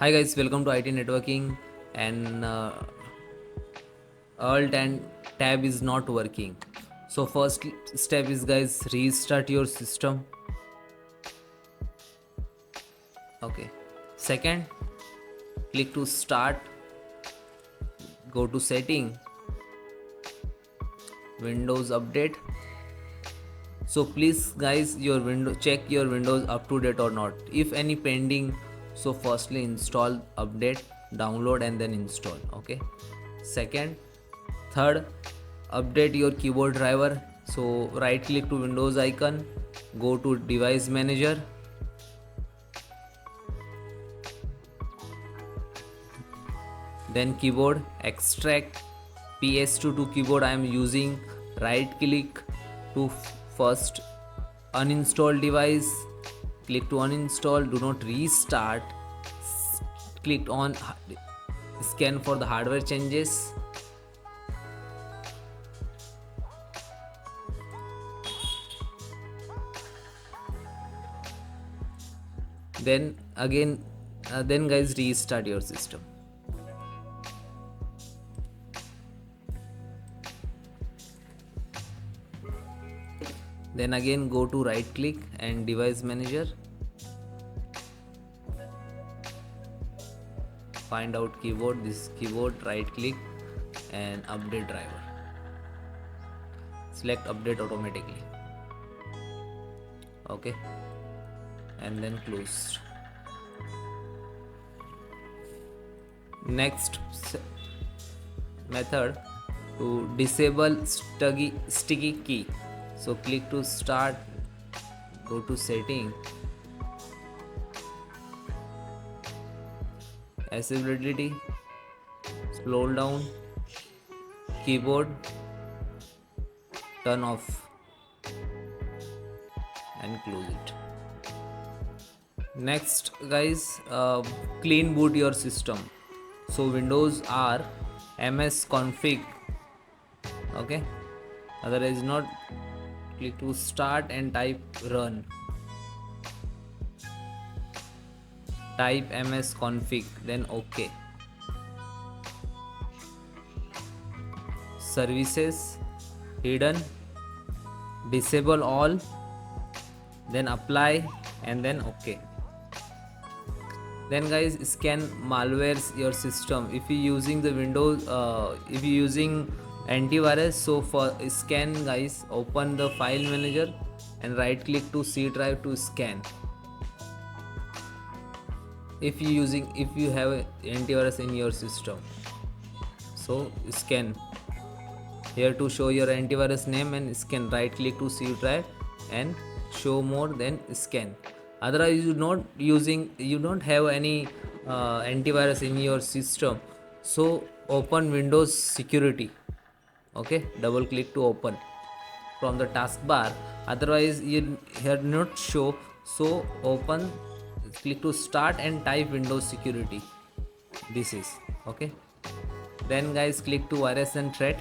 Hi guys, welcome to IT networking. And Alt and tab is not working. So first step is guys, restart your system. Okay. Second, click to start. Go to setting, Windows update. So please guys, your window check your Windows up to date or not. If any pending, so firstly install, update, download and then install. Okay. Second, third, update your keyboard driver. So right click to Windows icon, go to device manager, then keyboard, extract PS2 to keyboard. I am using. Right click to first uninstall device, click to uninstall, do not restart. Click on scan for the hardware changes. Then again, then guys, restart your system. Then again go to right click and device manager, find out keyboard, this keyboard, right click and update driver, select update automatically. Okay, and then close. Next method, to disable sticky key. So click to start, go to setting, accessibility, scroll down, keyboard, turn off and close it. Next guys, clean boot your system. So Windows R ms config. Okay, otherwise not, click to start and type run, type ms config, then OK. Services, hidden, disable all, then apply and then OK. Then guys, scan malwares your system. If you using the Windows, if you using antivirus, so for scan guys, open the file manager and right click to C drive to scan. If you have antivirus in your system, so scan here to show your antivirus name and scan. Right click to C drive and show more, then scan. Otherwise you don't have any antivirus in your system, so open Windows security. Okay, double click to open from the taskbar. Otherwise you here not show, so open, click to start and type Windows security. This is okay. Then guys, click to virus and threat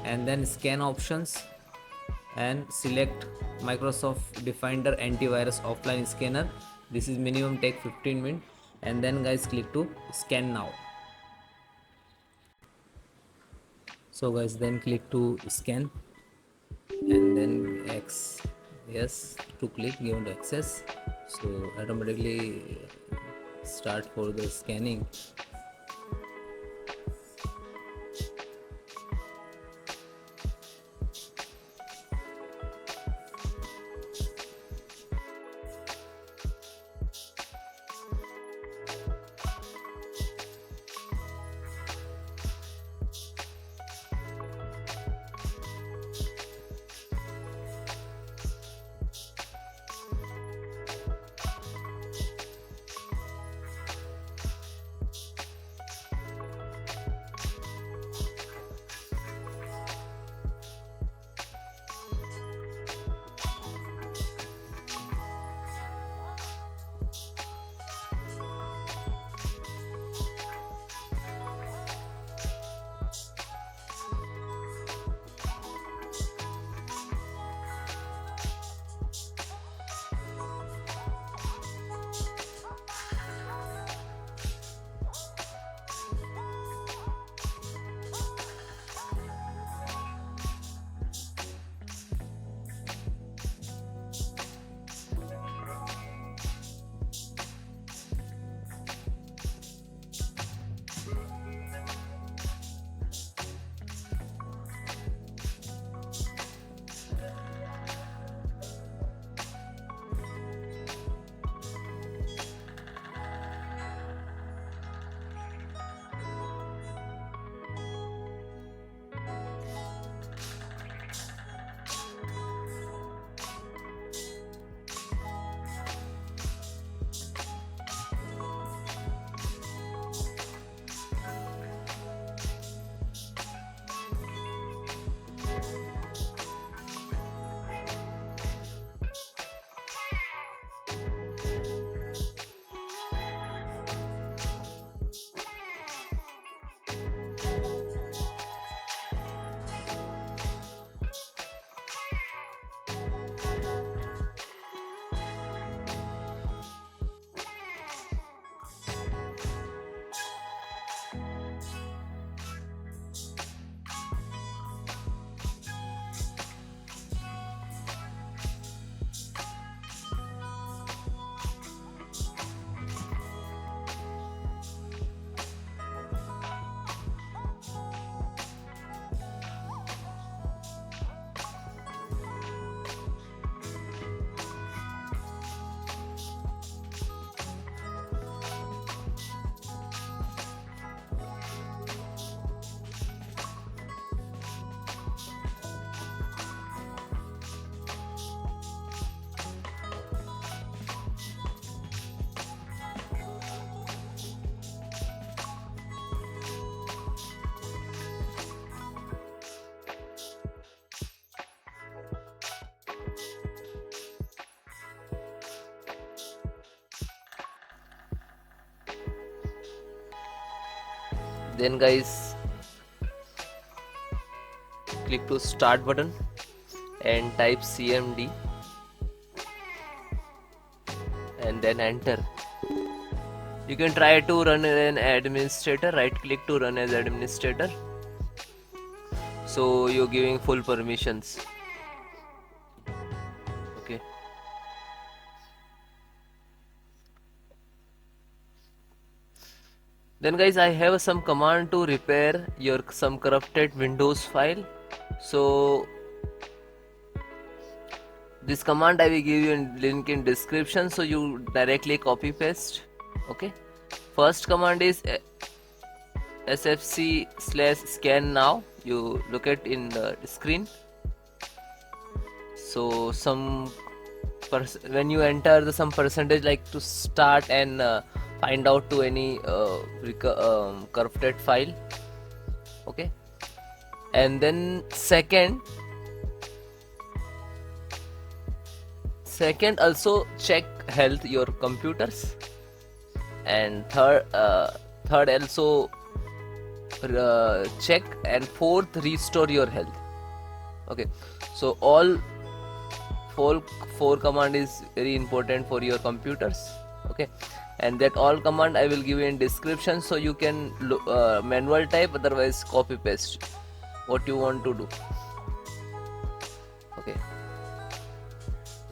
and then scan options and select Microsoft Defender antivirus offline scanner. This is minimum take 15 minutes. And then guys, click to scan now. So guys, then click to scan and then X, yes, to click given to access. So automatically start for the scanning. Then guys, click to start button and type cmd and then enter. You can try to run an administrator, right click to run as administrator, so you're giving full permissions. Okay, then guys, I have some command to repair your some corrupted Windows file. So this command I will give you in link in description, so you directly copy paste. Okay, first command is sfc/scan now. You look at in the screen. So some when you enter the some percentage like to start and find out to any corrupted file. Okay, and then second also check health your computers, and third also check, and fourth restore your health. Okay, so all four command is very important for your computers. Okay, and that all command I will give you in description, so you can manual type, otherwise copy paste what you want to do. Okay,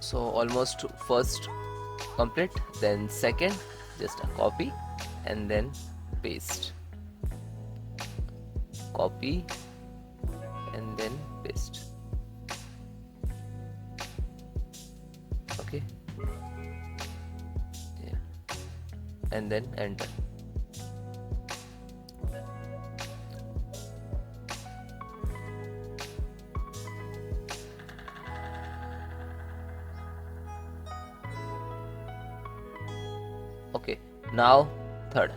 so almost first complete, then second just a copy and then paste, copy and then paste. Okay, yeah, and then enter. Okay, now third.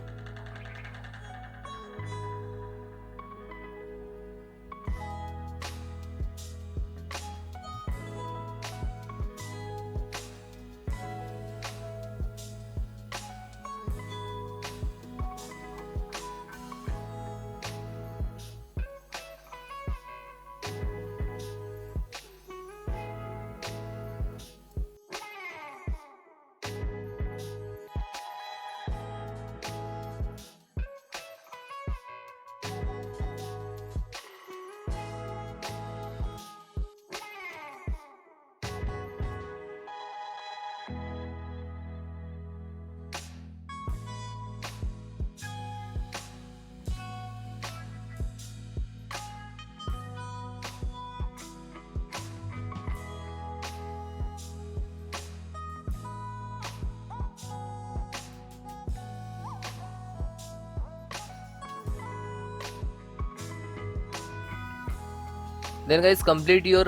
Then guys, complete your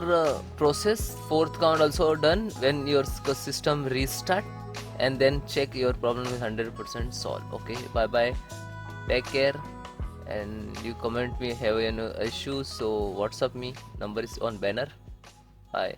process. Fourth count also done. When your system restart, and then check your problem is 100% solved. Okay, bye bye, take care, and you comment me have any issues, so WhatsApp me, number is on banner. Bye.